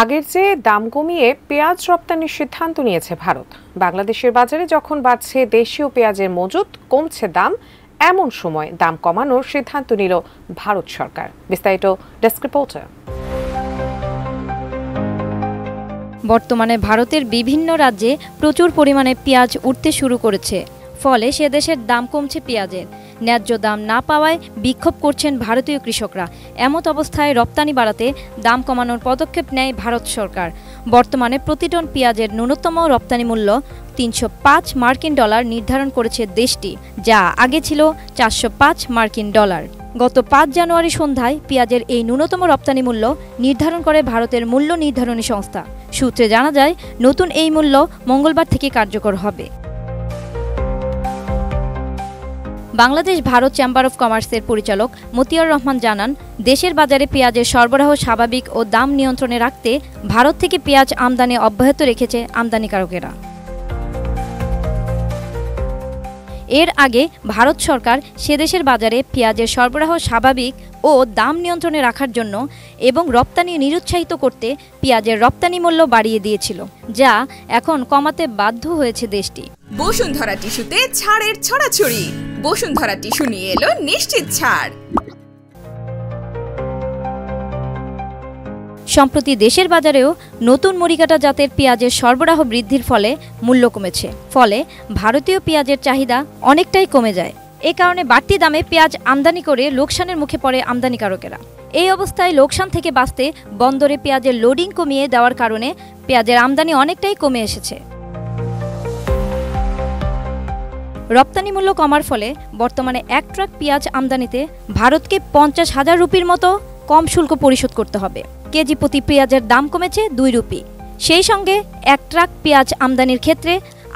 আগের চেয়ে দাম কমিয়ে পেঁয়াজ রপ্তানির সিদ্ধান্ত নিয়েছে ভারত। বাংলাদেশের বাজারে যখন বাড়ছে দেশীয় পেঁয়াজের মজুত, কমছে দাম, এমন সময় দাম কমানোর সিদ্ধান্ত নিল ভারত সরকার। বিস্তারিত ডেস্ক রিপোর্টার। বর্তমানে ভারতের বিভিন্ন রাজ্যে প্রচুর পরিমাণে পেঁয়াজ উঠতে শুরু করেছে, ফলে সে দেশের দাম কমছে পেঁয়াজের। ন্যায্য দাম না পাওয়ায় বিক্ষোভ করছেন ভারতীয় কৃষকরা। এমত অবস্থায় রপ্তানি বাড়াতে দাম কমানোর পদক্ষেপ নেয় ভারত সরকার। বর্তমানে প্রতি টন পেঁয়াজের ন্যূনতম রপ্তানি মূল্য ৩০৫ মার্কিন ডলার নির্ধারণ করেছে দেশটি, যা আগে ছিল ৪০৫ মার্কিন ডলার। গত ৫ জানুয়ারি সন্ধ্যায় পেঁয়াজের এই ন্যূনতম রপ্তানি মূল্য নির্ধারণ করে ভারতের মূল্য নির্ধারণী সংস্থা। সূত্রে জানা যায়, নতুন এই মূল্য মঙ্গলবার থেকে কার্যকর হবে। বাংলাদেশ ভারত চেম্বার অব কমার্সের পরিচালক মতিয়ার রহমান জানান, দেশের বাজারে পেঁয়াজের সরবরাহ স্বাভাবিক ও দাম নিয়ন্ত্রণে রাখতে ভারত থেকে পেঁয়াজ আমদানি অব্যাহত রেখেছে আমদানিকারকেরা। এর আগে ভারত সরকার সে দেশের বাজারে পেঁয়াজের সরবরাহ স্বাভাবিক ও দাম নিয়ন্ত্রণে রাখার জন্য এবং রপ্তানি নিরুৎসাহিত করতে পেঁয়াজের রপ্তানি মূল্য বাড়িয়ে দিয়েছিল, যা এখন কমাতে বাধ্য হয়েছে দেশটি। বসুন্ধরা টিস্যুতে ছাড়ের ছড়াছড়ি। বসুন্ধরা টিস্যু নিয়ে এলো নিশ্চিত ছাড়। সম্প্রতি দেশের বাজারেও নতুন মরিকাটা জাতের পেঁয়াজের সরবরাহ বৃদ্ধির ফলে মূল্য কমেছে, ফলে ভারতীয় পেঁয়াজের চাহিদা অনেকটাই কমে যায়। এ কারণে বাড়তি দামে পেঁয়াজ আমদানি করে লোকসানের মুখে পড়ে আমদানিকারকেরা। এই অবস্থায় লোকসান থেকে বাঁচতে বন্দরে পেঁয়াজের লোডিং কমিয়ে দেওয়ার কারণে পেঁয়াজের আমদানি অনেকটাই কমে এসেছে। রপ্তানি মূল্য কমার ফলে বর্তমানে ১ ট্রাক পেঁয়াজ আমদানিতে ভারতকে ৫০,০০০ রুপির মতো কম শুল্ক পরিশোধ করতে হবে। কেজি প্রতি পেঁয়াজের দাম কমেছে ২ রুপি। সেই সঙ্গে ১ ট্রাক পেঁয়াজ আমদানির ক্ষেত্রে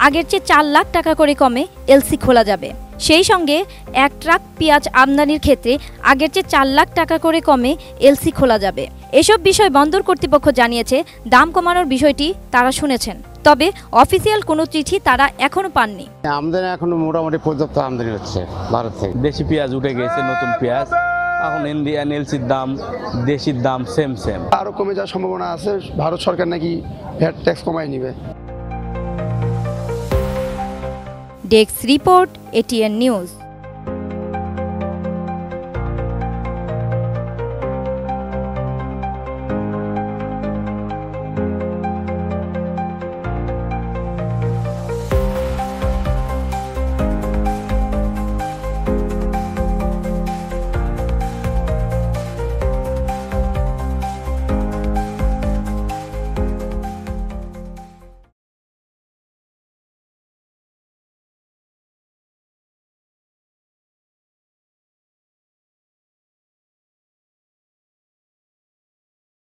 আগের চেয়ে ৪ লাখ টাকা করে কমে এলসি খোলা যাবে। সেই সঙ্গে ১ ট্রাক পেঁয়াজ আমদানির ক্ষেত্রে আগের চেয়ে ৪ লাখ টাকা করে কমে এলসি খোলা যাবে। এসব বিষয় বন্দর কর্তৃপক্ষ জানিয়েছে, দাম কমানোর বিষয়টি তারা শুনেছেন, তবে অফিসিয়াল কোনো চিঠি তারা এখনো পাননি। আমদানি এখনো মোটামুটি পর্যাপ্ত আমদানি হচ্ছে ভারত থেকে। দেশি পেঁয়াজ উঠে গেছে, নতুন পেঁয়াজ এখন ইন্ডিয়ান এলসির দাম দেশির দাম সেম। আরো কমে যাওয়ার সম্ভাবনা আছে। ভারত সরকার নাকি ভ্যাট ট্যাক্স কমায় নিবে। Desk report, ATN news.